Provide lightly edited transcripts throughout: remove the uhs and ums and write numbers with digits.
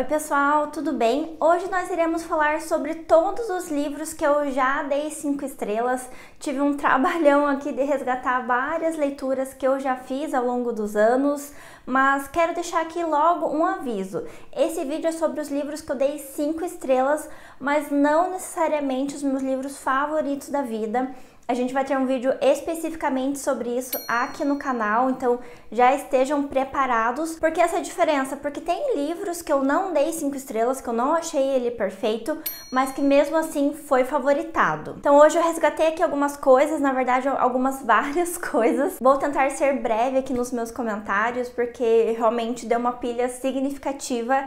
Oi pessoal, tudo bem? Hoje nós iremos falar sobre todos os livros que eu já dei 5 estrelas. Tive um trabalhão aqui de resgatar várias leituras que eu já fiz ao longo dos anos, mas quero deixar aqui logo um aviso. Esse vídeo é sobre os livros que eu dei 5 estrelas, mas não necessariamente os meus livros favoritos da vida. A gente vai ter um vídeo especificamente sobre isso aqui no canal, então já estejam preparados. Por que essa diferença? Porque tem livros que eu não dei 5 estrelas, que eu não achei ele perfeito, mas que mesmo assim foi favoritado. Então hoje eu resgatei aqui algumas coisas, na verdade várias coisas. Vou tentar ser breve aqui nos meus comentários, porque realmente deu uma pilha significativa.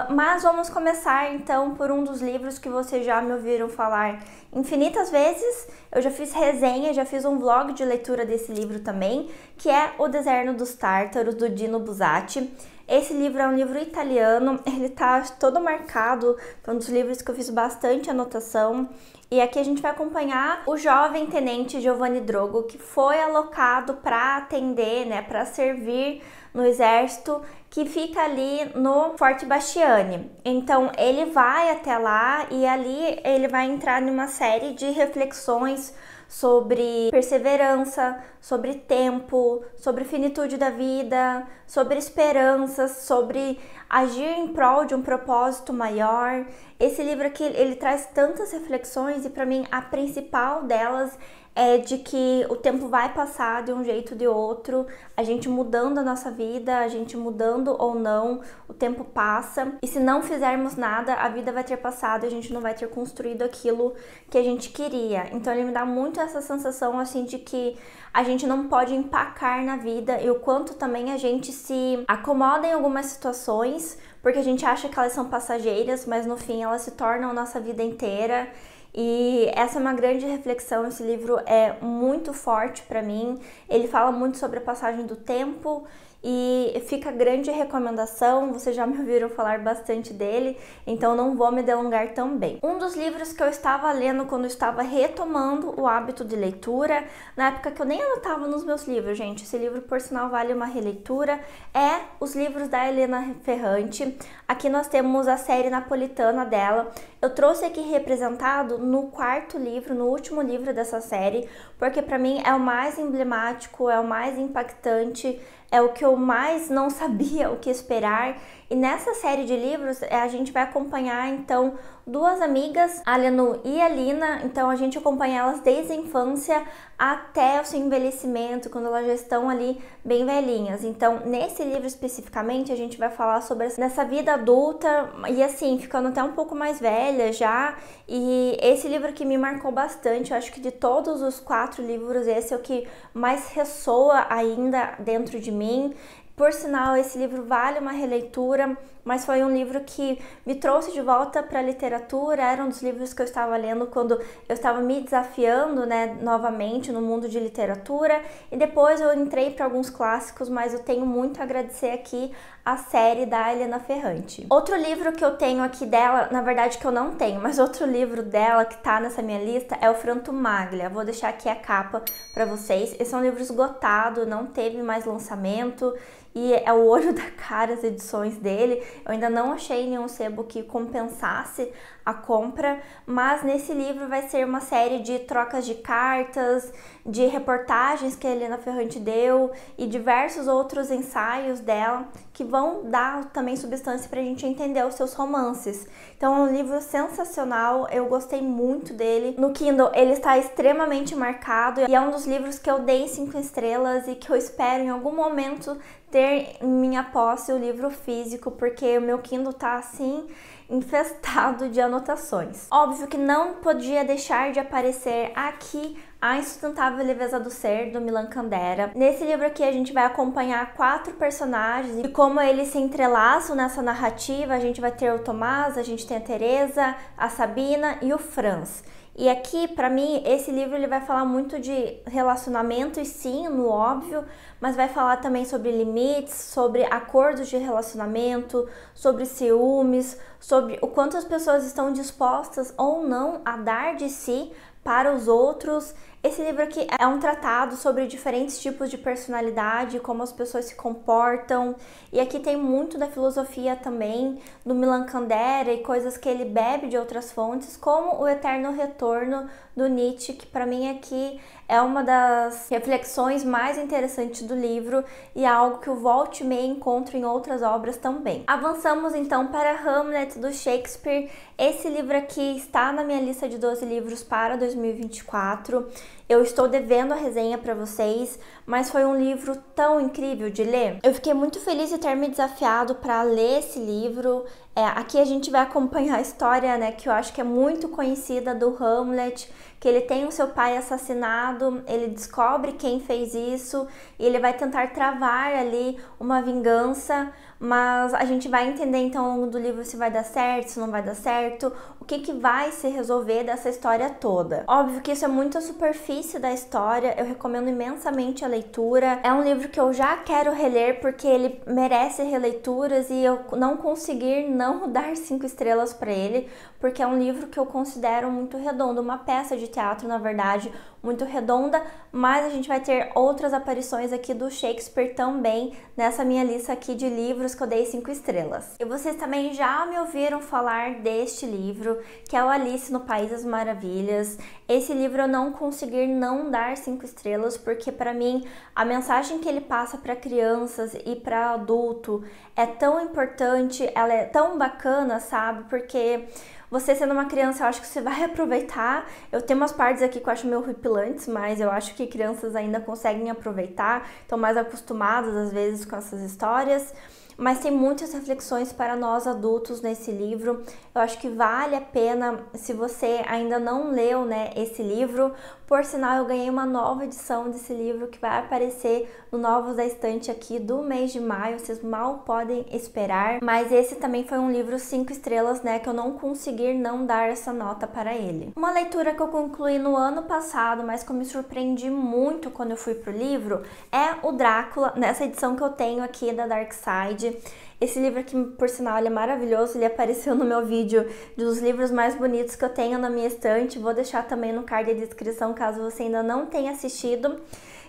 Mas vamos começar então por um dos livros que vocês já me ouviram falar infinitas vezes. Eu já fiz resenha, já fiz um vlog de leitura desse livro também, que é O Deserto dos Tártaros, do Dino Buzzati. Esse livro é um livro italiano, ele tá todo marcado, foi um dos livros que eu fiz bastante anotação. E aqui a gente vai acompanhar o jovem tenente Giovanni Drogo, que foi alocado para atender, para servir no exército, que fica ali no Forte Bastiani. Então ele vai até lá e ali ele vai entrar numa série de reflexões sobre perseverança, sobre tempo, sobre finitude da vida, sobre esperanças, sobre agir em prol de um propósito maior. Esse livro aqui, ele traz tantas reflexões e para mim a principal delas é de que o tempo vai passar de um jeito ou de outro, a gente mudando a nossa vida, a gente mudando ou não, o tempo passa, e se não fizermos nada, a vida vai ter passado e a gente não vai ter construído aquilo que a gente queria. Então ele me dá muito essa sensação assim de que a gente não pode empacar na vida e o quanto também a gente se acomoda em algumas situações, porque a gente acha que elas são passageiras, mas no fim elas se tornam nossa vida inteira. E essa é uma grande reflexão, esse livro é muito forte para mim, ele fala muito sobre a passagem do tempo e fica a grande recomendação, vocês já me ouviram falar bastante dele, então não vou me delongar tão bem. Um dos livros que eu estava lendo quando eu estava retomando o hábito de leitura, na época que eu nem anotava nos meus livros, gente, esse livro por sinal vale uma releitura, é os livros da Helena Ferrante. Aqui nós temos a série napolitana dela. Eu trouxe aqui representado no quarto livro, no último livro dessa série, porque para mim é o mais emblemático, é o mais impactante, é o que eu mais não sabia o que esperar. E nessa série de livros a gente vai acompanhar então duas amigas, a Lenu e a Lina. Então a gente acompanha elas desde a infância até o seu envelhecimento, quando elas já estão ali bem velhinhas. Então nesse livro especificamente a gente vai falar sobre essa vida adulta e assim, ficando até um pouco mais velha já. E esse livro que me marcou bastante, eu acho que de todos os 4 livros esse é o que mais ressoa ainda dentro de mim. Por sinal, esse livro vale uma releitura, mas foi um livro que me trouxe de volta para a literatura. Era um dos livros que eu estava lendo quando eu estava me desafiando, novamente no mundo de literatura. E depois eu entrei para alguns clássicos, mas eu tenho muito a agradecer aqui a série da Helena Ferrante. Outro livro que eu tenho aqui dela, na verdade que eu não tenho, mas outro livro dela que tá nessa minha lista é o Franto Maglia. Vou deixar aqui a capa para vocês. Esse é um livro esgotado, não teve mais lançamento. E é o olho da cara as edições dele. Eu ainda não achei nenhum sebo que compensasse a compra, mas nesse livro vai ser uma série de trocas de cartas, de reportagens que a Helena Ferrante deu e diversos outros ensaios dela que vão dar também substância para a gente entender os seus romances. Então é um livro sensacional, eu gostei muito dele. No Kindle ele está extremamente marcado e é um dos livros que eu dei 5 estrelas e que eu espero em algum momento ter em minha posse o livro físico, porque o meu Kindle tá assim infestado de anotações. Óbvio que não podia deixar de aparecer aqui A Insustentável Leveza do Ser, do Milan Kundera. Nesse livro aqui a gente vai acompanhar 4 personagens e como eles se entrelaçam nessa narrativa. A gente vai ter o Tomás, a gente tem a Teresa, a Sabina e o Franz. E aqui, para mim, esse livro ele vai falar muito de relacionamento, e sim, no óbvio, mas vai falar também sobre limites, sobre acordos de relacionamento, sobre ciúmes, sobre o quanto as pessoas estão dispostas ou não a dar de si para os outros. Esse livro aqui é um tratado sobre diferentes tipos de personalidade, como as pessoas se comportam, e aqui tem muito da filosofia também, do Milan Kundera e coisas que ele bebe de outras fontes, como o Eterno Retorno do Nietzsche, que para mim aqui é uma das reflexões mais interessantes do livro e é algo que eu volto e meia encontro em outras obras também. Avançamos então para Hamlet do Shakespeare. Esse livro aqui está na minha lista de 12 livros para 2024. Eu estou devendo a resenha para vocês, mas foi um livro tão incrível de ler. Eu fiquei muito feliz de ter me desafiado para ler esse livro. Aqui a gente vai acompanhar a história, né, que eu acho que é muito conhecida do Hamlet, que ele tem o seu pai assassinado, ele descobre quem fez isso e ele vai tentar travar ali uma vingança, mas a gente vai entender então ao longo do livro se vai dar certo, se não vai dar certo, o que vai se resolver dessa história toda. Óbvio que isso é muito a superfície da história, eu recomendo imensamente a leitura. É um livro que eu já quero reler porque ele merece releituras e eu não conseguir não dar 5 estrelas para ele, porque é um livro que eu considero muito redondo, uma peça de teatro, na verdade, muito redonda, mas a gente vai ter outras aparições aqui do Shakespeare também nessa minha lista aqui de livros que eu dei 5 estrelas. E vocês também já me ouviram falar deste livro, que é o Alice no País das Maravilhas. Esse livro eu não consegui não dar 5 estrelas, porque para mim a mensagem que ele passa para crianças e para adulto é tão importante, ela é tão bacana, sabe? Porque você sendo uma criança, eu acho que você vai aproveitar. Eu tenho umas partes aqui que eu acho meio horripilantes, mas eu acho que crianças ainda conseguem aproveitar, estão mais acostumadas às vezes com essas histórias. Mas tem muitas reflexões para nós adultos nesse livro. Eu acho que vale a pena, se você ainda não leu, né, esse livro. Por sinal, eu ganhei uma nova edição desse livro que vai aparecer no Novos da Estante aqui do mês de maio. Vocês mal podem esperar. Mas esse também foi um livro 5 estrelas, né, que eu não consegui não dar essa nota para ele. Uma leitura que eu concluí no ano passado, mas que eu me surpreendi muito quando eu fui pro livro, é o Drácula, nessa edição que eu tenho aqui da Dark Side. Esse livro aqui, por sinal, ele é maravilhoso, ele apareceu no meu vídeo dos livros mais bonitos que eu tenho na minha estante. Vou deixar também no card de descrição, caso você ainda não tenha assistido.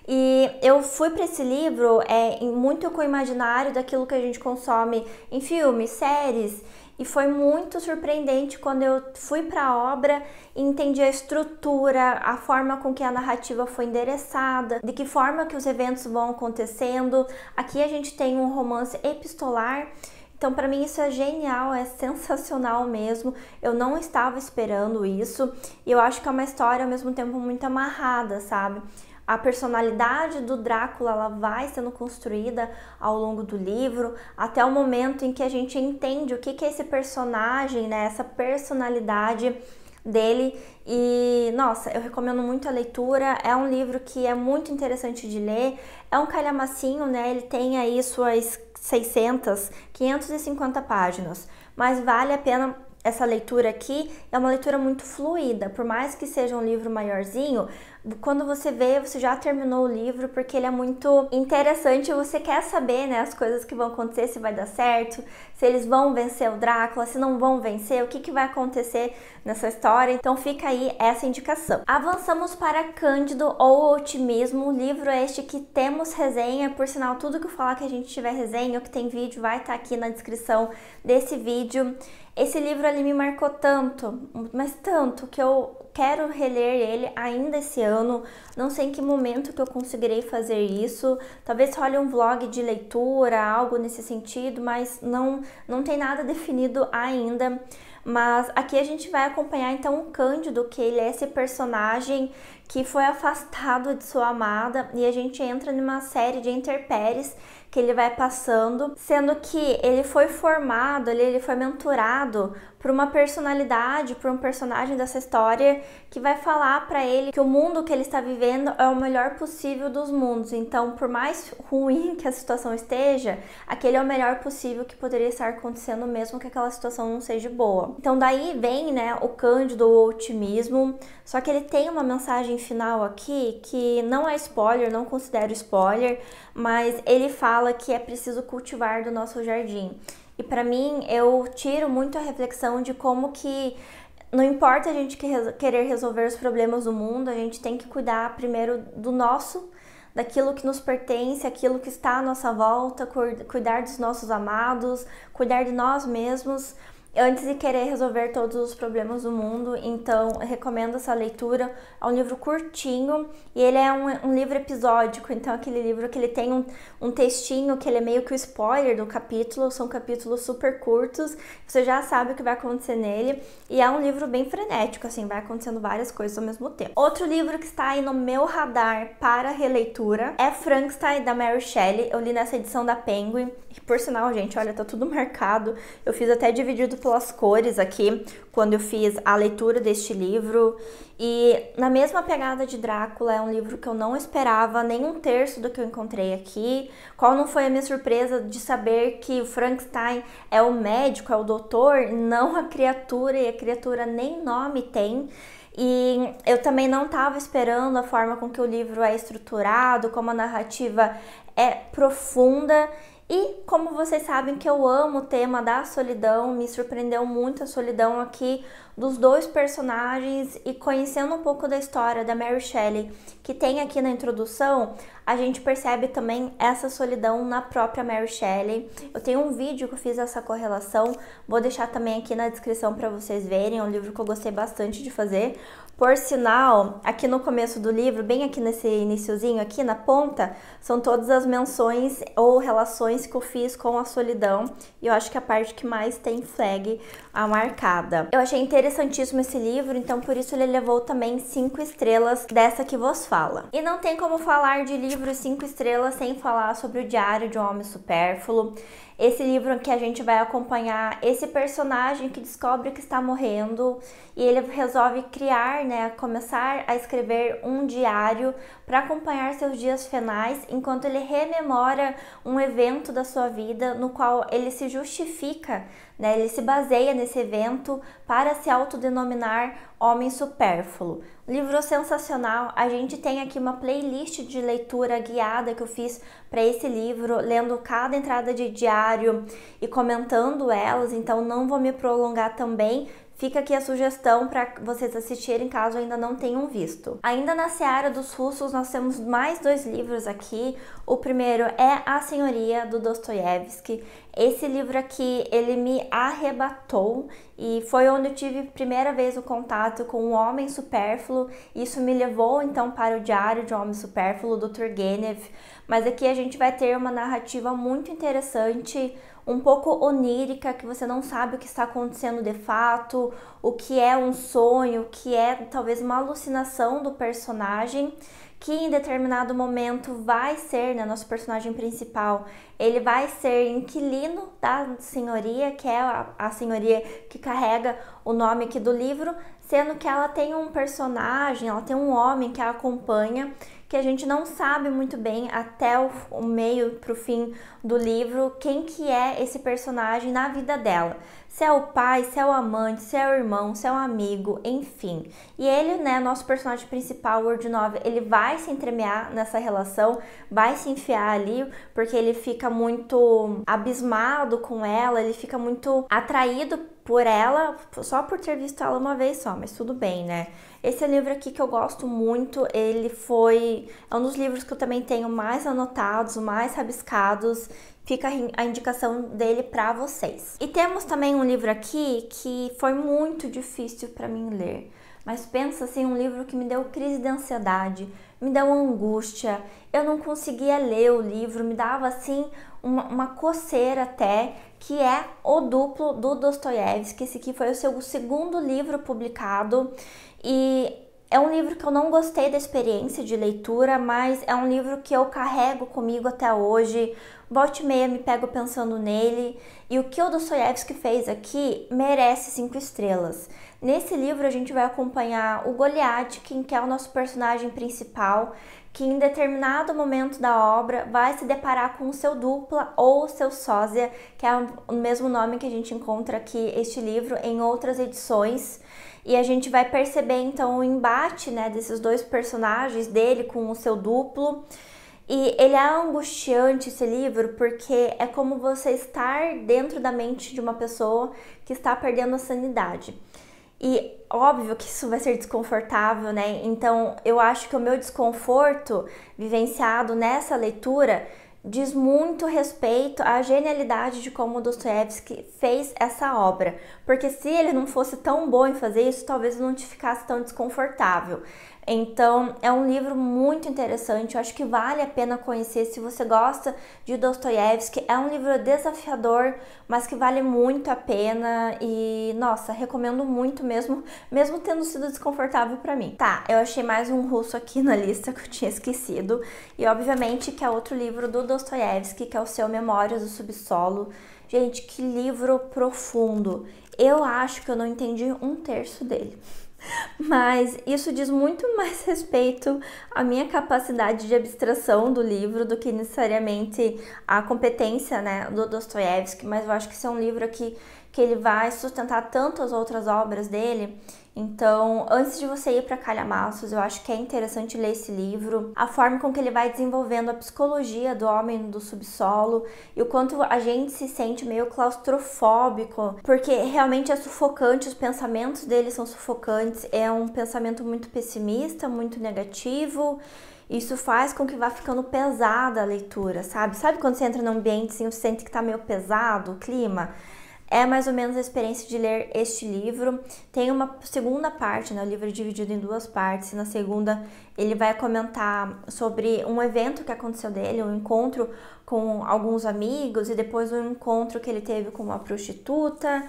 E eu fui para esse livro muito com o imaginário daquilo que a gente consome em filmes, séries, e foi muito surpreendente quando eu fui para a obra e entendi a estrutura, a forma com que a narrativa foi endereçada, de que forma que os eventos vão acontecendo. Aqui a gente tem um romance epistolar. Então, para mim, isso é genial, é sensacional mesmo. Eu não estava esperando isso e eu acho que é uma história, ao mesmo tempo, muito amarrada, sabe? A personalidade do Drácula, ela vai sendo construída ao longo do livro, até o momento em que a gente entende o que é esse personagem, né? Essa personalidade dele. E, nossa, eu recomendo muito a leitura. É um livro que é muito interessante de ler. É um calhamacinho, né? Ele tem aí suas 550 páginas, mas vale a pena essa leitura aqui. É uma leitura muito fluida, por mais que seja um livro maiorzinho, quando você vê, você já terminou o livro, porque ele é muito interessante, você quer saber, né, as coisas que vão acontecer, se vai dar certo, se eles vão vencer o Drácula, se não vão vencer, o que vai acontecer nessa história. Então fica aí essa indicação. Avançamos para Cândido ou Otimismo, livro este que temos resenha, por sinal, tudo que eu falar que a gente tiver resenha ou que tem vídeo vai estar aqui na descrição desse vídeo. Esse livro ali me marcou tanto, mas tanto, que eu quero reler ele ainda esse ano. Não sei em que momento que eu conseguirei fazer isso. Talvez role um vlog de leitura, algo nesse sentido, mas não tem nada definido ainda. Mas aqui a gente vai acompanhar então o Cândido, que ele é esse personagem que foi afastado de sua amada, e a gente entra numa série de intempéries que ele vai passando, sendo que ele foi formado, ele foi mentorado por uma personalidade, por um personagem dessa história que vai falar para ele que o mundo que ele está vivendo é o melhor possível dos mundos. Então, por mais ruim que a situação esteja, aquele é o melhor possível que poderia estar acontecendo, mesmo que aquela situação não seja boa. Então, daí vem, né, o Cândido, o otimismo. Só que ele tem uma mensagem final aqui que não é spoiler, não considero spoiler, mas ele fala que é preciso cultivar do nosso jardim. E para mim, eu tiro muito a reflexão de como que não importa a gente querer resolver os problemas do mundo, a gente tem que cuidar primeiro do nosso, daquilo que nos pertence, aquilo que está à nossa volta, cuidar dos nossos amados, cuidar de nós mesmos, antes de querer resolver todos os problemas do mundo. Então, eu recomendo essa leitura. É um livro curtinho e ele é um livro episódico. Então, aquele livro que ele tem um textinho que ele é meio que o spoiler do capítulo. São capítulos super curtos. Você já sabe o que vai acontecer nele. E é um livro bem frenético, assim, vai acontecendo várias coisas ao mesmo tempo. Outro livro que está aí no meu radar para releitura é Frankenstein, da Mary Shelley. Eu li nessa edição da Penguin. E, por sinal, gente, olha, tá tudo marcado. Eu fiz até dividido pelas cores aqui, quando eu fiz a leitura deste livro. E na mesma pegada de Drácula, é um livro que eu não esperava nem um terço do que eu encontrei aqui. Qual não foi a minha surpresa de saber que o Frankenstein é o médico, é o doutor, não a criatura, e a criatura nem nome tem. E eu também não estava esperando a forma com que o livro é estruturado, como a narrativa é profunda. E como vocês sabem que eu amo o tema da solidão, me surpreendeu muito a solidão aqui dos dois personagens, e conhecendo um pouco da história da Mary Shelley, que tem aqui na introdução, a gente percebe também essa solidão na própria Mary Shelley. Eu tenho um vídeo que eu fiz essa correlação, vou deixar também aqui na descrição para vocês verem, é um livro que eu gostei bastante de fazer. Por sinal, aqui no começo do livro, bem aqui nesse iniciozinho, aqui na ponta, são todas as menções ou relações que eu fiz com a solidão, e eu acho que é a parte que mais tem flag marcada. Eu achei interessantíssimo esse livro, então por isso ele levou também 5 estrelas dessa que vos fala. E não tem como falar de livro 5 estrelas sem falar sobre o Diário de um Homem Supérfluo. Esse livro que a gente vai acompanhar esse personagem que descobre que está morrendo e ele resolve criar, começar a escrever um diário para acompanhar seus dias finais, enquanto ele rememora um evento da sua vida no qual ele se justifica, ele se baseia nesse evento para se autodenominar homem supérfluo. Livro sensacional. A gente tem aqui uma playlist de leitura guiada que eu fiz para esse livro, lendo cada entrada de diário e comentando elas, então não vou me prolongar também. Fica aqui a sugestão para vocês assistirem caso ainda não tenham visto. Ainda na seara dos russos, nós temos mais 2 livros aqui. O primeiro é A Senhoria, do Dostoiévski. Esse livro aqui, ele me arrebatou e foi onde eu tive primeira vez o contato com o Homem Supérfluo. Isso me levou então para o Diário de um Homem Supérfluo, do Turgenev. Mas aqui a gente vai ter uma narrativa muito interessante, um pouco onírica, que você não sabe o que está acontecendo de fato, o que é um sonho, o que é talvez uma alucinação do personagem, que em determinado momento vai ser, nosso personagem principal, ele vai ser inquilino da senhoria, que é a senhoria que carrega o nome aqui do livro, sendo que ela tem um personagem, ela tem um homem que a acompanha, que a gente não sabe muito bem até o meio pro fim do livro quem que é esse personagem na vida dela. Se é o pai, se é o amante, se é o irmão, se é o amigo, enfim. E ele, nosso personagem principal, o Urdinov, ele vai se entremear nessa relação, vai se enfiar ali, porque ele fica muito abismado com ela, ele fica muito atraído por ela, só por ter visto ela uma vez só, mas tudo bem, Esse livro aqui que eu gosto muito, é um dos livros que eu também tenho mais anotados, mais rabiscados, fica a indicação dele para vocês. E temos também um livro aqui que foi muito difícil para mim ler, mas pensa assim, um livro que me deu crise de ansiedade, me deu angústia, eu não conseguia ler o livro, me dava assim uma coceira até, que é O Duplo, do Dostoiévski. Esse aqui foi o seu segundo livro publicado e é um livro que eu não gostei da experiência de leitura, mas é um livro que eu carrego comigo até hoje. Volta e meia me pego pensando nele, e o que o Dostoiévski fez aqui merece 5 estrelas. Nesse livro a gente vai acompanhar o Goliathkin, que é o nosso personagem principal, que em determinado momento da obra vai se deparar com o seu dupla ou o seu sósia, que é o mesmo nome que a gente encontra aqui este livro em outras edições. E a gente vai perceber então o embate desses dois personagens, dele com o seu duplo. E ele é angustiante, esse livro, porque é como você estar dentro da mente de uma pessoa que está perdendo a sanidade. E óbvio que isso vai ser desconfortável, né? Então eu acho que o meu desconforto vivenciado nessa leitura diz muito respeito à genialidade de como Dostoiévski fez essa obra. Porque se ele não fosse tão bom em fazer isso, talvez não te ficasse tão desconfortável. Então, é um livro muito interessante, eu acho que vale a pena conhecer se você gosta de Dostoiévski. É um livro desafiador, mas que vale muito a pena e, nossa, recomendo muito mesmo, mesmo tendo sido desconfortável para mim. Tá, eu achei mais um russo aqui na lista que eu tinha esquecido e, obviamente, que é outro livro do Dostoiévski, que é o seu Memórias do Subsolo. Gente, que livro profundo! Eu acho que eu não entendi um terço dele. Mas isso diz muito mais respeito à minha capacidade de abstração do livro do que necessariamente a competência, né, do Dostoiévski. Mas eu acho que esse é um livro aqui que ele vai sustentar tantas outras obras dele. Então, antes de você ir para Calhamaços, eu acho que é interessante ler esse livro, a forma com que ele vai desenvolvendo a psicologia do homem do subsolo e o quanto a gente se sente meio claustrofóbico, porque realmente é sufocante, os pensamentos dele são sufocantes, é um pensamento muito pessimista, muito negativo. Isso faz com que vá ficando pesada a leitura, sabe? Sabe quando você entra num ambiente assim, você sente que tá meio pesado o clima? É mais ou menos a experiência de ler este livro. Tem uma segunda parte, né? O livro é dividido em duas partes. Na segunda, ele vai comentar sobre um evento que aconteceu dele, um encontro com alguns amigos e depois um encontro que ele teve com uma prostituta.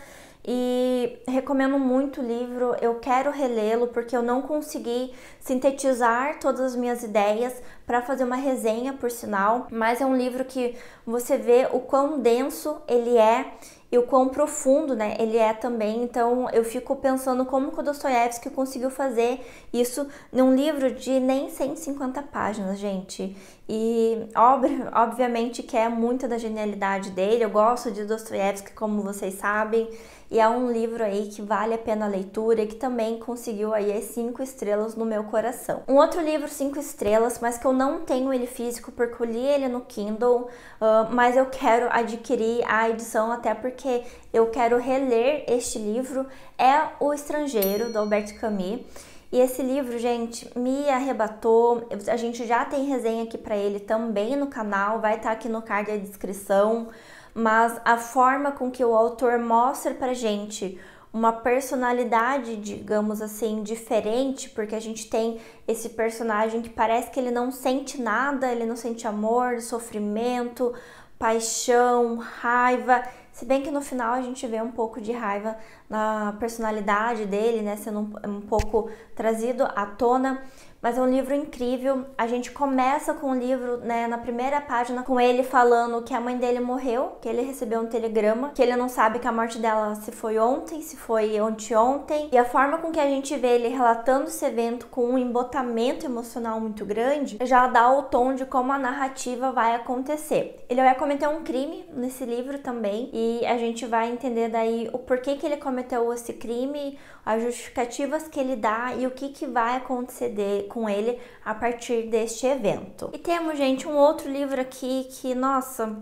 E recomendo muito o livro, eu quero relê-lo porque eu não consegui sintetizar todas as minhas ideias para fazer uma resenha, por sinal, mas é um livro que você vê o quão denso ele é e o quão profundo, né, ele é também. Então eu fico pensando como que o Dostoiévski conseguiu fazer isso num livro de nem 150 páginas, gente. E obviamente que é muita da genialidade dele. Eu gosto de Dostoiévski, como vocês sabem, e é um livro aí que vale a pena a leitura e que também conseguiu aí as 5 estrelas no meu coração. Um outro livro 5 estrelas, mas que eu não tenho ele físico porque eu li ele no Kindle, mas eu quero adquirir a edição até porque eu quero reler este livro, é O Estrangeiro, do Albert Camus. E esse livro, gente, me arrebatou. A gente já tem resenha aqui para ele também no canal, vai estar aqui no card da descrição. Mas a forma com que o autor mostra pra gente uma personalidade, digamos assim, diferente, porque a gente tem esse personagem que parece que ele não sente nada, ele não sente amor, sofrimento, paixão, raiva. Se bem que no final a gente vê um pouco de raiva na personalidade dele, né, sendo um pouco trazido à tona. Mas é um livro incrível. A gente começa com o livro, né, na primeira página, com ele falando que a mãe dele morreu, que ele recebeu um telegrama, que ele não sabe que a morte dela se foi ontem, se foi anteontem. E a forma com que a gente vê ele relatando esse evento com um embotamento emocional muito grande, já dá o tom de como a narrativa vai acontecer. Ele vai cometer um crime nesse livro também, e a gente vai entender daí o porquê que ele cometeu esse crime, as justificativas que ele dá e o que vai acontecer com ele a partir deste evento. E temos, gente, um outro livro aqui que, nossa,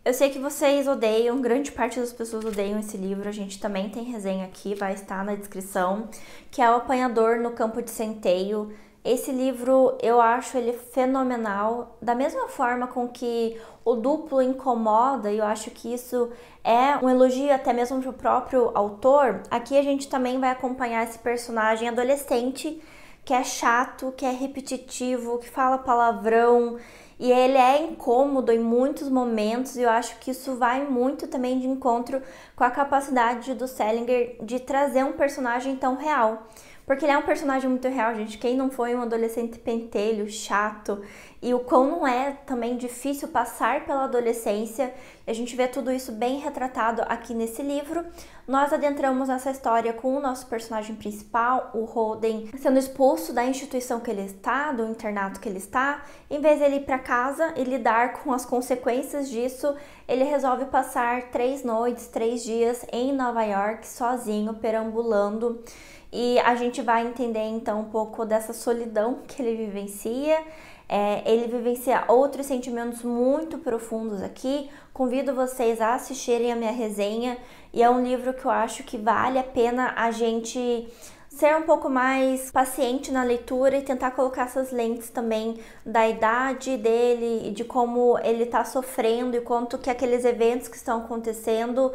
eu sei que vocês odeiam, grande parte das pessoas odeiam esse livro, a gente também tem resenha aqui, vai estar na descrição, que é O Apanhador no Campo de Centeio. Esse livro eu acho ele fenomenal, da mesma forma com que o duplo incomoda, e eu acho que isso é um elogio até mesmo pro próprio autor. Aqui a gente também vai acompanhar esse personagem adolescente que é chato, que é repetitivo, que fala palavrão, e ele é incômodo em muitos momentos, e eu acho que isso vai muito também de encontro com a capacidade do Salinger de trazer um personagem tão real. Porque ele é um personagem muito real, gente. Quem não foi um adolescente pentelho, chato, e o quão não é também difícil passar pela adolescência. A gente vê tudo isso bem retratado aqui nesse livro. Nós adentramos nessa história com o nosso personagem principal, o Holden, sendo expulso da instituição que ele está, do internato que ele está. Em vez de ele ir para casa e lidar com as consequências disso, ele resolve passar 3 noites, 3 dias em Nova York, sozinho, perambulando. E a gente vai entender então um pouco dessa solidão que ele vivencia. Ele vivencia outros sentimentos muito profundos aqui. Convido vocês a assistirem a minha resenha e é um livro que eu acho que vale a pena a gente ser um pouco mais paciente na leitura e tentar colocar essas lentes também da idade dele e de como ele está sofrendo e quanto que aqueles eventos que estão acontecendo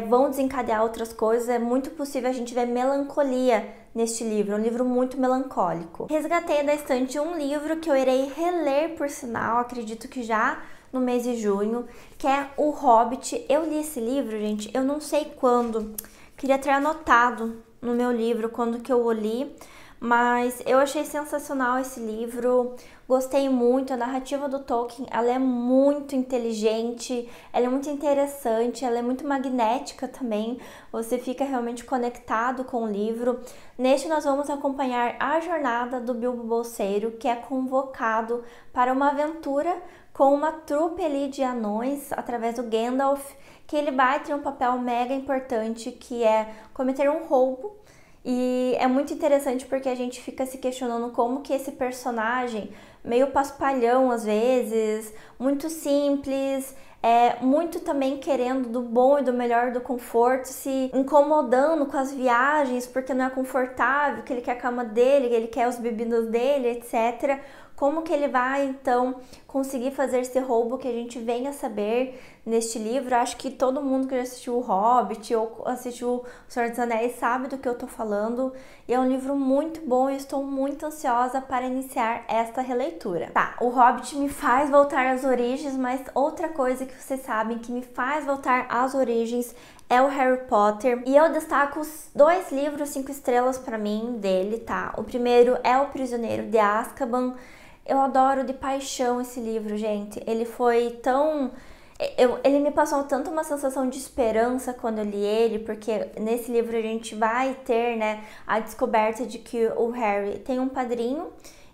vão desencadear outras coisas. É muito possível a gente ver melancolia neste livro, é um livro muito melancólico. Resgatei da estante um livro que eu irei reler, por sinal, acredito que já no mês de junho, que é O Hobbit. Eu li esse livro, gente, eu não sei quando, queria ter anotado no meu livro quando que eu o li, mas eu achei sensacional esse livro, gostei muito. A narrativa do Tolkien, ela é muito inteligente, ela é muito interessante, ela é muito magnética também, você fica realmente conectado com o livro. Neste nós vamos acompanhar a jornada do Bilbo Bolseiro, que é convocado para uma aventura com uma trupe ali de anões, através do Gandalf, que ele vai ter um papel mega importante, que é cometer um roubo. E é muito interessante porque a gente fica se questionando como que esse personagem, meio paspalhão às vezes, muito simples, muito também querendo do bom e do melhor do conforto, se incomodando com as viagens porque não é confortável, que ele quer a cama dele, que ele quer os bebidas dele, etc. Como que ele vai, então, conseguir fazer esse roubo que a gente vem a saber neste livro? Acho que todo mundo que já assistiu O Hobbit ou assistiu O Senhor dos Anéis sabe do que eu tô falando. E é um livro muito bom e estou muito ansiosa para iniciar esta releitura. Tá, O Hobbit me faz voltar às origens, mas outra coisa que vocês sabem que me faz voltar às origens é o Harry Potter. E eu destaco os 2 livros 5 estrelas para mim dele, tá? O primeiro é O Prisioneiro de Azkaban. Eu adoro de paixão esse livro, gente. Ele foi tão... ele me passou tanto uma sensação de esperança quando eu li ele, porque nesse livro a gente vai ter, né, a descoberta de que o Harry tem um padrinho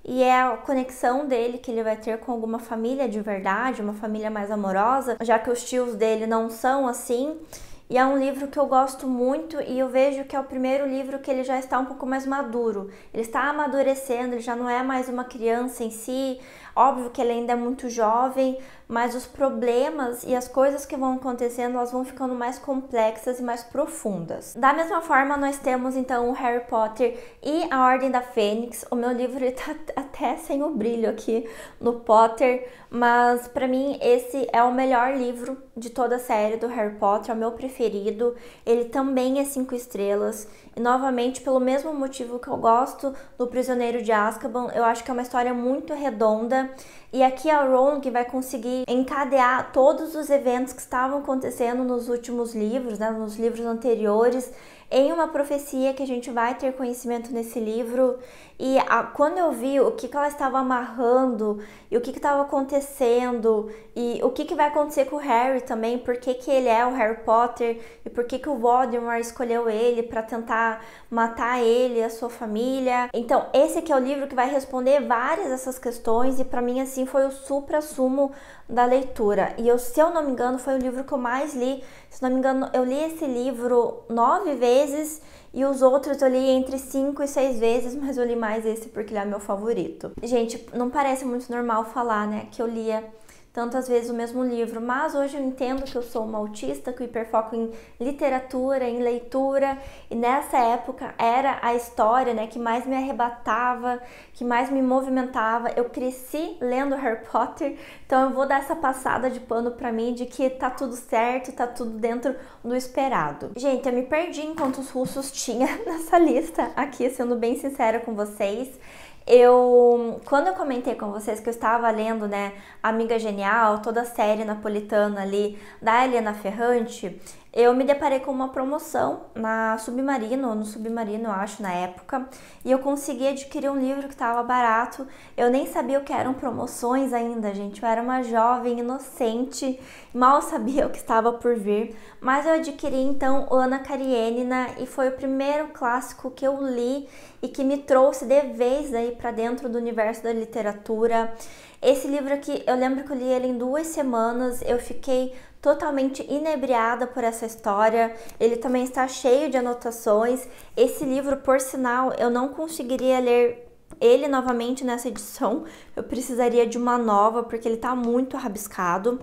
e é a conexão dele que ele vai ter com alguma família de verdade, uma família mais amorosa, já que os tios dele não são assim. E é um livro que eu gosto muito e eu vejo que é o primeiro livro que ele já está um pouco mais maduro. Ele está amadurecendo, ele já não é mais uma criança em si. Óbvio que ele ainda é muito jovem, mas os problemas e as coisas que vão acontecendo, elas vão ficando mais complexas e mais profundas. Da mesma forma, nós temos então o Harry Potter e a Ordem da Fênix. O meu livro está até sem o brilho aqui no Potter, mas para mim esse é o melhor livro de toda a série do Harry Potter, é o meu preferido. Ele também é 5 estrelas. E novamente, pelo mesmo motivo que eu gosto do Prisioneiro de Azkaban, eu acho que é uma história muito redonda. E aqui a Rowling vai conseguir encadear todos os eventos que estavam acontecendo nos últimos livros, né, nos livros anteriores, em uma profecia que a gente vai ter conhecimento nesse livro. E quando eu vi o que ela estava amarrando e o que estava acontecendo e o que vai acontecer com o Harry também, por que ele é o Harry Potter e por que o Voldemort escolheu ele para tentar matar ele e a sua família. Então esse aqui é o livro que vai responder várias dessas questões e para mim assim foi o supra-sumo da leitura. E se eu não me engano, foi o livro que eu mais li. Se não me engano, eu li esse livro 9 vezes e os outros eu li entre 5 e 6 vezes, mas eu li mais esse porque ele é meu favorito. Gente, não parece muito normal falar, né, que eu lia tantas vezes o mesmo livro, mas hoje eu entendo que eu sou uma autista, que eu hiperfoco em literatura, em leitura, e nessa época era a história, né, que mais me arrebatava, que mais me movimentava. Eu cresci lendo Harry Potter, então eu vou dar essa passada de pano pra mim de que tá tudo certo, tá tudo dentro do esperado. Gente, eu me perdi em quantos russos tinha nessa lista aqui, sendo bem sincera com vocês. Quando eu comentei com vocês que eu estava lendo, né, Amiga Genial, toda a série napolitana ali da Helena Ferrante, eu me deparei com uma promoção no Submarino, eu acho, na época, e eu consegui adquirir um livro que estava barato. Eu nem sabia o que eram promoções ainda, gente, eu era uma jovem inocente, mal sabia o que estava por vir, mas eu adquiri então o Ana Karenina e foi o primeiro clássico que eu li e que me trouxe de vez aí para dentro do universo da literatura. Esse livro aqui, eu lembro que eu li ele em 2 semanas, eu fiquei totalmente inebriada por essa história. Ele também está cheio de anotações. Esse livro, por sinal, eu não conseguiria ler ele novamente nessa edição, eu precisaria de uma nova, porque ele tá muito rabiscado.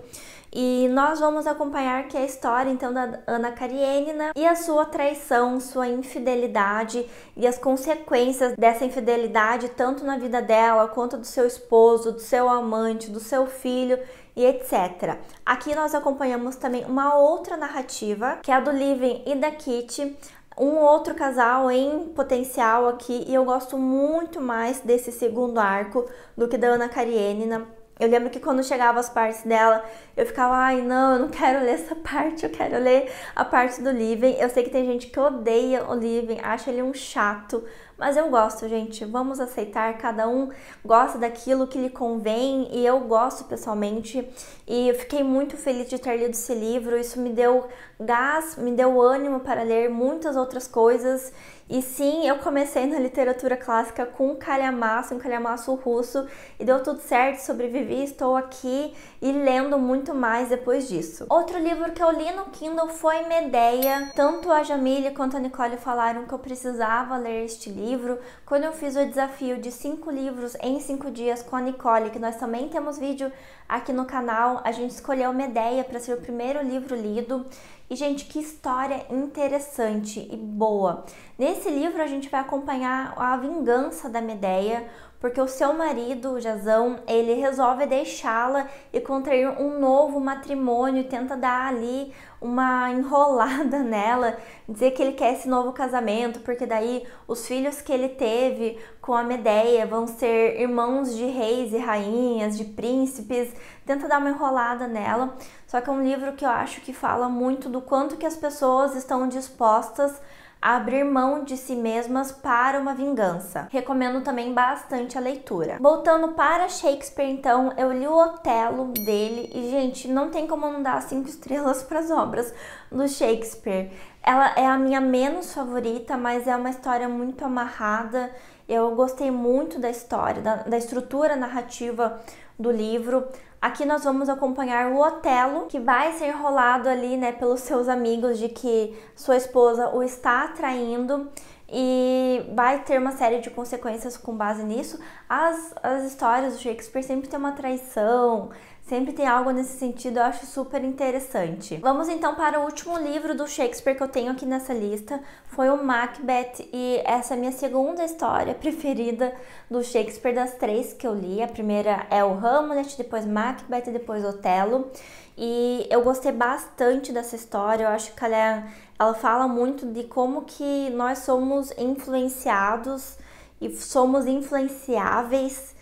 E nós vamos acompanhar que é a história então da Anna Karenina e a sua traição, sua infidelidade e as consequências dessa infidelidade tanto na vida dela quanto do seu esposo, do seu amante, do seu filho e etc. Aqui nós acompanhamos também uma outra narrativa, que é a do Living e da Kitty, um outro casal em potencial aqui, e eu gosto muito mais desse segundo arco do que da Anna Karenina. Eu lembro que quando chegava as partes dela, eu ficava, ai não, eu não quero ler essa parte, eu quero ler a parte do Living. Eu sei que tem gente que odeia o Living, acha ele um chato, mas eu gosto, gente. Vamos aceitar, cada um gosta daquilo que lhe convém e eu gosto pessoalmente. E eu fiquei muito feliz de ter lido esse livro, isso me deu gás, me deu ânimo para ler muitas outras coisas. E sim, eu comecei na literatura clássica com um calhamaço russo, e deu tudo certo, sobrevivi, estou aqui e lendo muito mais depois disso. Outro livro que eu li no Kindle foi Medea. Tanto a Jamile quanto a Nicole falaram que eu precisava ler este livro. Quando eu fiz o desafio de 5 livros em 5 dias com a Nicole, que nós também temos vídeo aqui no canal, a gente escolheu Medea para ser o primeiro livro lido. E, gente, que história interessante e boa. Nesse livro a gente vai acompanhar a vingança da Medea, porque o seu marido, o Jasão, ele resolve deixá-la e contrair um novo matrimônio, tenta dar ali uma enrolada nela, dizer que ele quer esse novo casamento, porque daí os filhos que ele teve com a Medea vão ser irmãos de reis e rainhas, de príncipes, tenta dar uma enrolada nela. Só que é um livro que eu acho que fala muito do quanto que as pessoas estão dispostas a abrir mão de si mesmas para uma vingança. Recomendo também bastante a leitura. Voltando para Shakespeare, então, eu li o Otelo dele e, gente, não tem como não dar 5 estrelas para as obras do Shakespeare. Ela é a minha menos favorita, mas é uma história muito amarrada. Eu gostei muito da história, da estrutura narrativa do livro. Aqui nós vamos acompanhar o Otelo, que vai ser enrolado ali, né, pelos seus amigos de que sua esposa o está traindo e vai ter uma série de consequências com base nisso. As histórias do Shakespeare sempre tem uma traição, sempre tem algo nesse sentido, eu acho super interessante. Vamos então para o último livro do Shakespeare que eu tenho aqui nessa lista, foi o Macbeth, e essa é a minha segunda história preferida do Shakespeare das 3 que eu li. A primeira é o Hamlet, depois Macbeth e depois Otelo. E eu gostei bastante dessa história, eu acho que ela fala muito de como que nós somos influenciados e somos influenciáveis,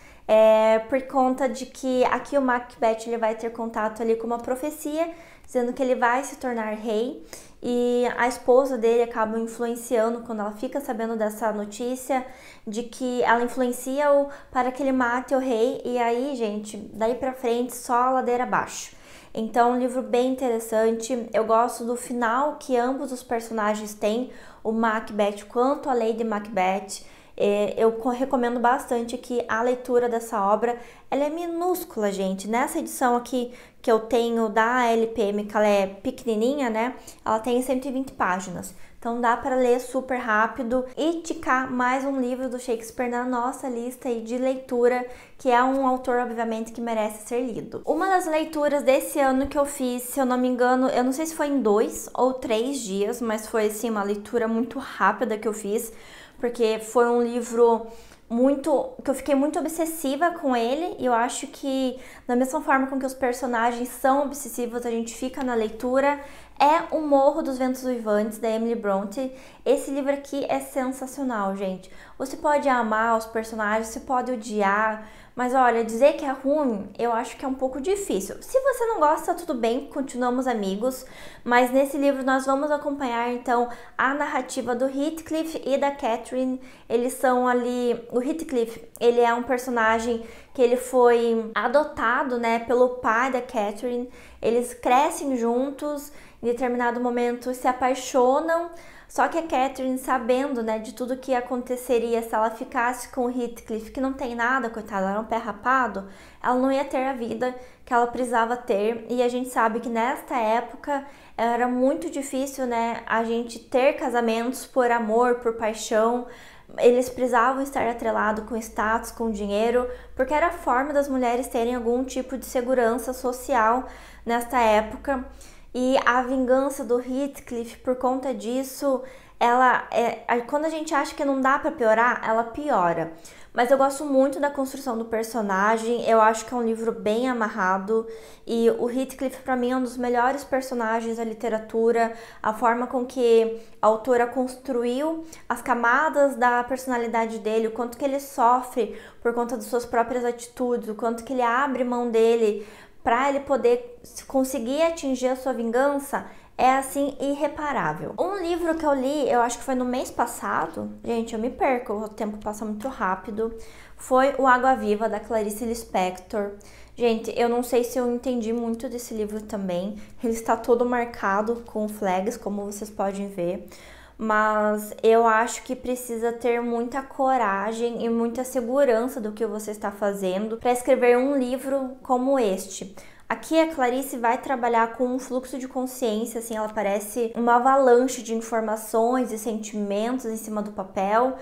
por conta de que aqui o Macbeth ele vai ter contato ali com uma profecia, dizendo que ele vai se tornar rei, e a esposa dele acaba influenciando quando ela fica sabendo dessa notícia, de que ela influencia-o para que ele mate o rei, e aí, gente, daí pra frente só ladeira abaixo. Então, um livro bem interessante. Eu gosto do final que ambos os personagens têm, o Macbeth quanto a Lady Macbeth. Eu recomendo bastante aqui a leitura dessa obra. Ela é minúscula, gente. Nessa edição aqui que eu tenho da LPM, que ela é pequenininha, né? Ela tem 120 páginas. Então dá para ler super rápido e ticar mais um livro do Shakespeare na nossa lista aí de leitura, que é um autor, obviamente, que merece ser lido. Uma das leituras desse ano que eu fiz, se eu não me engano, eu não sei se foi em 2 ou 3 dias, mas foi assim uma leitura muito rápida que eu fiz, porque foi um livro que eu fiquei muito obsessiva com ele, e eu acho que da mesma forma com que os personagens são obsessivos, a gente fica na leitura. É O Morro dos Ventos Uivantes, da Emily Brontë. Esse livro aqui é sensacional, gente. Você pode amar os personagens, você pode odiar, mas olha, dizer que é ruim, eu acho que é um pouco difícil. Se você não gosta, tudo bem, continuamos amigos, mas nesse livro nós vamos acompanhar, então, a narrativa do Heathcliff e da Catherine. Eles são ali... O Heathcliff, ele é um personagem que ele foi adotado, né, pelo pai da Catherine. Eles crescem juntos em determinado momento se apaixonam, só que a Catherine, sabendo, né, de tudo que aconteceria se ela ficasse com o Heathcliff, que não tem nada, coitada, ela era um pé rapado, ela não ia ter a vida que ela precisava ter. E a gente sabe que nesta época era muito difícil, né, a gente ter casamentos por amor, por paixão. Eles precisavam estar atrelados com status, com dinheiro, porque era a forma das mulheres terem algum tipo de segurança social nesta época. E a vingança do Heathcliff, por conta disso, quando a gente acha que não dá pra piorar, ela piora. Mas eu gosto muito da construção do personagem, eu acho que é um livro bem amarrado e o Heathcliff pra mim é um dos melhores personagens da literatura, a forma com que a autora construiu as camadas da personalidade dele, o quanto que ele sofre por conta das suas próprias atitudes, o quanto que ele abre mão dele para ele poder conseguir atingir a sua vingança, é assim irreparável. Um livro que eu li, eu acho que foi no mês passado, gente, eu me perco, o tempo passa muito rápido, foi o Água Viva, da Clarice Lispector. Gente, eu não sei se eu entendi muito desse livro também, ele está todo marcado com flags, como vocês podem ver, mas eu acho que precisa ter muita coragem e muita segurança do que você está fazendo para escrever um livro como este. Aqui a Clarice vai trabalhar com um fluxo de consciência, assim, ela parece uma avalanche de informações e sentimentos em cima do papel.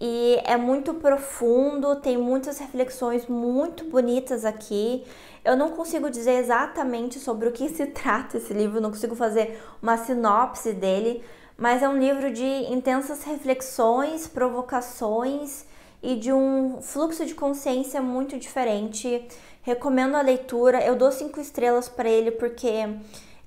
E é muito profundo, tem muitas reflexões muito bonitas aqui. Eu não consigo dizer exatamente sobre o que se trata esse livro, não consigo fazer uma sinopse dele, mas é um livro de intensas reflexões, provocações e de um fluxo de consciência muito diferente. Recomendo a leitura, eu dou 5 estrelas para ele porque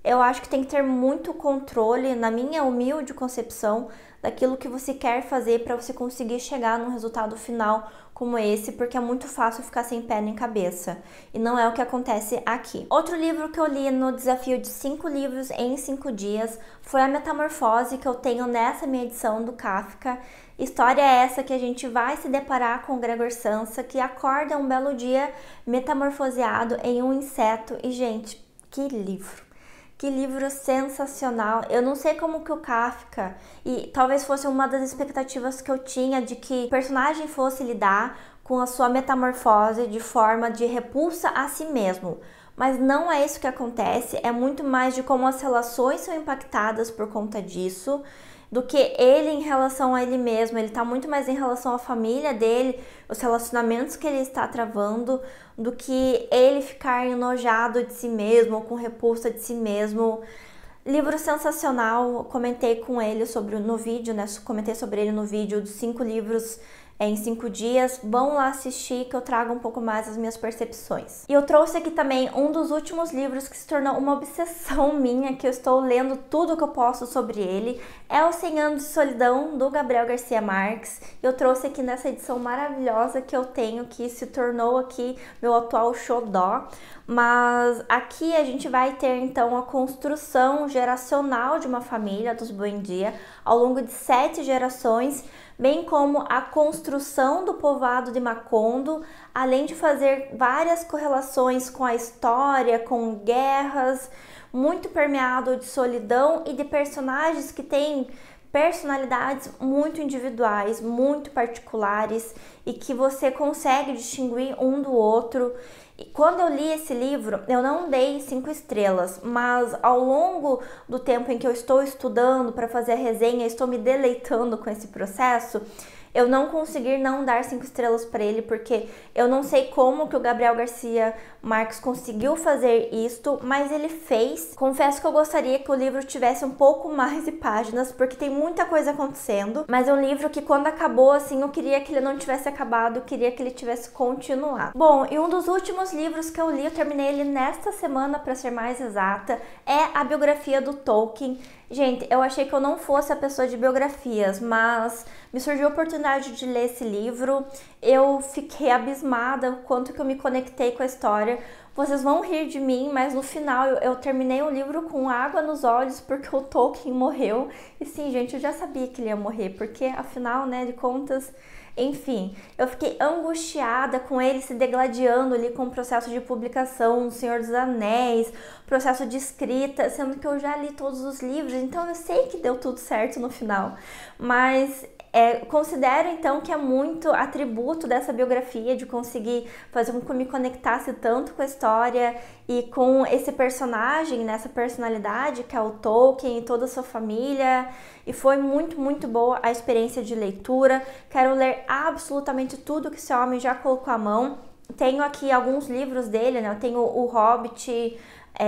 eu acho que tem que ter muito controle, na minha humilde concepção, daquilo que você quer fazer para você conseguir chegar num resultado final como esse, porque é muito fácil ficar sem pé nem cabeça, e não é o que acontece aqui. Outro livro que eu li no desafio de 5 livros em 5 dias foi A Metamorfose, que eu tenho nessa minha edição do Kafka. História é essa que a gente vai se deparar com o Gregor Samsa, que acorda um belo dia metamorfoseado em um inseto, e gente, que livro! Que livro sensacional! Eu não sei como que o Kafka, e talvez fosse uma das expectativas que eu tinha de que o personagem fosse lidar com a sua metamorfose de forma de repulsa a si mesmo. Mas não é isso que acontece, é muito mais de como as relações são impactadas por conta disso, do que ele em relação a ele mesmo. Ele tá muito mais em relação à família dele, os relacionamentos que ele está travando, do que ele ficar enojado de si mesmo ou com repulsa de si mesmo. Livro sensacional, comentei com ele sobre no vídeo, né? Comentei sobre ele no vídeo dos 5 livros em 5 dias. Vão lá assistir que eu trago um pouco mais as minhas percepções. E eu trouxe aqui também um dos últimos livros que se tornou uma obsessão minha, que eu estou lendo tudo que eu posso sobre ele. É Os 100 Anos de Solidão, do Gabriel Garcia Marques. Eu trouxe aqui nessa edição maravilhosa que eu tenho, que se tornou aqui meu atual xodó. Mas aqui a gente vai ter então a construção geracional de uma família dos Buendia ao longo de 7 gerações, bem como a construção do povoado de Macondo, além de fazer várias correlações com a história, com guerras, muito permeado de solidão e de personagens que têm personalidades muito individuais, muito particulares e que você consegue distinguir um do outro. E quando eu li esse livro, eu não dei 5 estrelas, mas ao longo do tempo em que eu estou estudando para fazer a resenha, estou me deleitando com esse processo, eu não consegui não dar 5 estrelas para ele, porque eu não sei como que o Gabriel Garcia Marques conseguiu fazer isto, mas ele fez. Confesso que eu gostaria que o livro tivesse um pouco mais de páginas, porque tem muita coisa acontecendo, mas é um livro que quando acabou, assim, eu queria que ele não tivesse acabado, eu queria que ele tivesse continuado. Bom, e um dos últimos livros que eu li, eu terminei ele nesta semana, para ser mais exata, é a biografia do Tolkien. Gente, eu achei que eu não fosse a pessoa de biografias, mas me surgiu a oportunidade de ler esse livro. Eu fiquei abismada o quanto que eu me conectei com a história, Vocês vão rir de mim, mas no final eu terminei o livro com água nos olhos porque o Tolkien morreu. E sim, gente, eu já sabia que ele ia morrer, porque afinal, né, de contas, enfim, eu fiquei angustiada com ele se degladiando ali com o processo de publicação, O Senhor dos Anéis, processo de escrita, sendo que eu já li todos os livros, então eu sei que deu tudo certo no final. Mas considero então que é muito atributo dessa biografia de conseguir fazer com que eu me conectasse tanto com a história e com esse personagem, nessa personalidade que é o Tolkien e toda a sua família, e foi muito, muito boa a experiência de leitura. Quero ler absolutamente tudo que esse homem já colocou à mão. Tenho aqui alguns livros dele, né? Eu tenho o Hobbit,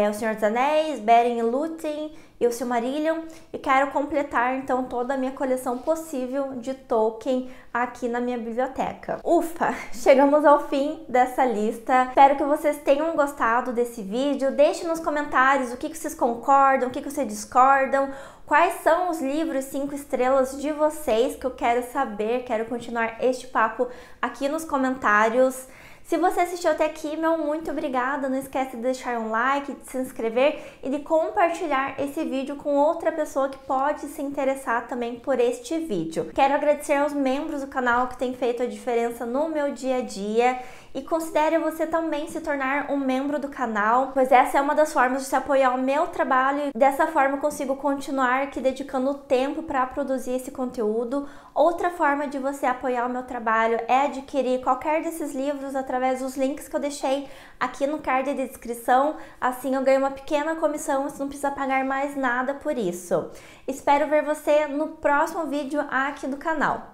O Senhor dos Anéis, Beren e Lúthien e o Silmarillion, e quero completar então toda a minha coleção possível de Tolkien aqui na minha biblioteca. Ufa, chegamos ao fim dessa lista. Espero que vocês tenham gostado desse vídeo. Deixe nos comentários o que vocês concordam, o que vocês discordam, quais são os livros 5 estrelas de vocês, que eu quero saber, quero continuar este papo aqui nos comentários. Se você assistiu até aqui, meu muito obrigada. Não esquece de deixar um like, de se inscrever e de compartilhar esse vídeo com outra pessoa que pode se interessar também por este vídeo. Quero agradecer aos membros do canal que têm feito a diferença no meu dia a dia. E considere você também se tornar um membro do canal, pois essa é uma das formas de se apoiar o meu trabalho e dessa forma eu consigo continuar aqui dedicando tempo para produzir esse conteúdo. Outra forma de você apoiar o meu trabalho é adquirir qualquer desses livros através dos links que eu deixei aqui no card de descrição. Assim eu ganho uma pequena comissão, você não precisa pagar mais nada por isso. Espero ver você no próximo vídeo aqui do canal.